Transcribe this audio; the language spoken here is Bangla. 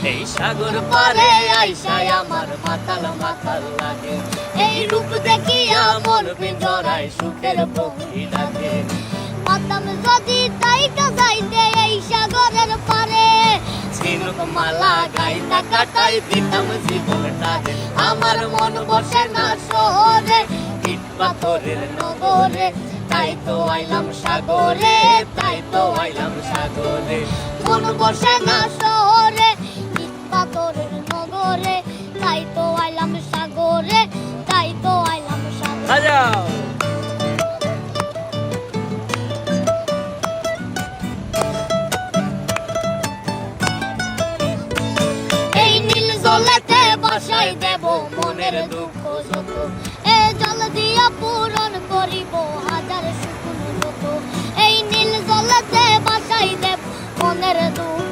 এই সাগর পারে আইসায় আমার মাতাল মাতাল লাগে, এই রূপ দেখিয়া মন পিঞ্জরায় সুখের পক্ষী ডাকে। পাতাম যদি তাইকা যাইতে এই সাগরের পারে, ঝিনুক মালা গাইতা কাটাই দিতাম জীবনটারে। আমার মন বসে না শহরে, ইট পাথরের নগরে, তাই তো আইলাম সাগরে, তাই তো আইলাম সাগরে। মন বসে না শহরে, ইট পাথরের নগরে, তাই তো আইলাম সাগরে, তাই তো আইলাম সাগরে। বাজাও। এই নীল জলেতে বাসাই দেব মনের দুঃখ যত, এ জল দিয়া পূরণ করিব হাজার শুকনো যত। এই নীল জলেতে বাসাই দেব মনের দুঃখ